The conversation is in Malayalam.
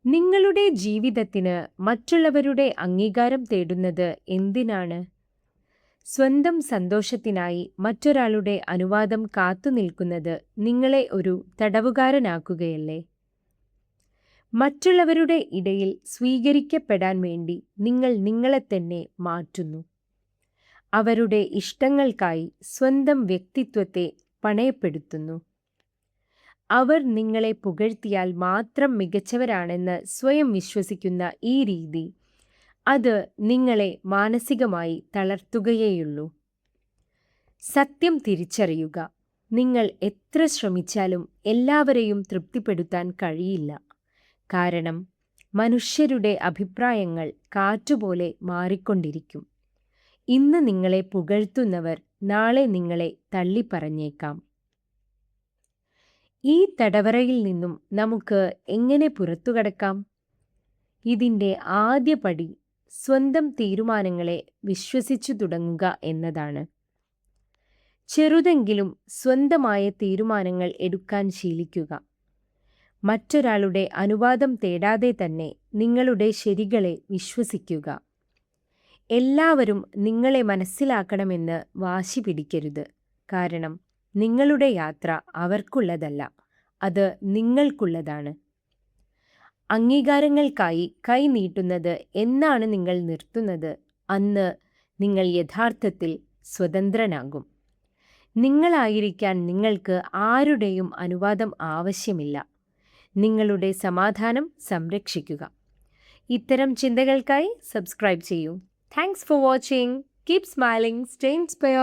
നിങ്ങളുടെ ജീവിതത്തിന് മറ്റുള്ളവരുടെ അംഗീകാരം തേടുന്നത് എന്തിനാണ്? സ്വന്തം സന്തോഷത്തിനായി മറ്റൊരാളുടെ അനുവാദം കാത്തുനിൽക്കുന്നത് നിങ്ങളെ ഒരു തടവുകാരനാക്കുകയല്ലേ? മറ്റുള്ളവരുടെ ഇടയിൽ സ്വീകരിക്കപ്പെടാൻ വേണ്ടി നിങ്ങൾ നിങ്ങളെത്തന്നെ മാറ്റുന്നു. അവരുടെ ഇഷ്ടങ്ങൾക്കായി സ്വന്തം വ്യക്തിത്വത്തെ പണയപ്പെടുത്തുന്നു. അവർ നിങ്ങളെ പുകഴ്ത്തിയാൽ മാത്രം മികച്ചവരാണെന്ന് സ്വയം വിശ്വസിക്കുന്ന ഈ രീതി, അത് നിങ്ങളെ മാനസികമായി തളർത്തുകയേയുള്ളൂ. സത്യം തിരിച്ചറിയുക. നിങ്ങൾ എത്ര ശ്രമിച്ചാലും എല്ലാവരെയും തൃപ്തിപ്പെടുത്താൻ കഴിയില്ല. കാരണം മനുഷ്യരുടെ അഭിപ്രായങ്ങൾ കാറ്റുപോലെ മാറിക്കൊണ്ടിരിക്കും. ഇന്ന് നിങ്ങളെ പുകഴ്ത്തുന്നവർ നാളെ നിങ്ങളെ തള്ളിപ്പറഞ്ഞേക്കാം. ഈ തടവറയിൽ നിന്നും നമുക്ക് എങ്ങനെ പുറത്തുകടക്കാം? ഇതിൻ്റെ ആദ്യ പടി സ്വന്തം തീരുമാനങ്ങളെ വിശ്വസിച്ചു തുടങ്ങുക എന്നതാണ്. ചെറുതെങ്കിലും സ്വന്തമായ തീരുമാനങ്ങൾ എടുക്കാൻ ശീലിക്കുക. മറ്റൊരാളുടെ അനുവാദം തേടാതെ തന്നെ നിങ്ങളുടെ ശരികളെ വിശ്വസിക്കുക. എല്ലാവരും നിങ്ങളെ മനസ്സിലാക്കണമെന്ന് വാശി പിടിക്കരുത്. കാരണം നിങ്ങളുടെ യാത്ര അവർക്കുള്ളതല്ല, അത് നിങ്ങൾക്കുള്ളതാണ്. അംഗീകാരങ്ങൾക്കായി കൈ നീട്ടുന്നത് എന്നാണ് നിങ്ങൾ നിർത്തുന്നത്, അന്ന് നിങ്ങൾ യഥാർത്ഥത്തിൽ സ്വതന്ത്രനാകും. നിങ്ങളായിരിക്കാൻ നിങ്ങൾക്ക് ആരുടെയും അനുവാദം ആവശ്യമില്ല. നിങ്ങളുടെ സമാധാനം സംരക്ഷിക്കുക. ഇത്തരം ചിന്തകൾക്കായി സബ്സ്ക്രൈബ് ചെയ്യൂ. Thanks for watching. Keep smiling, stay inspired.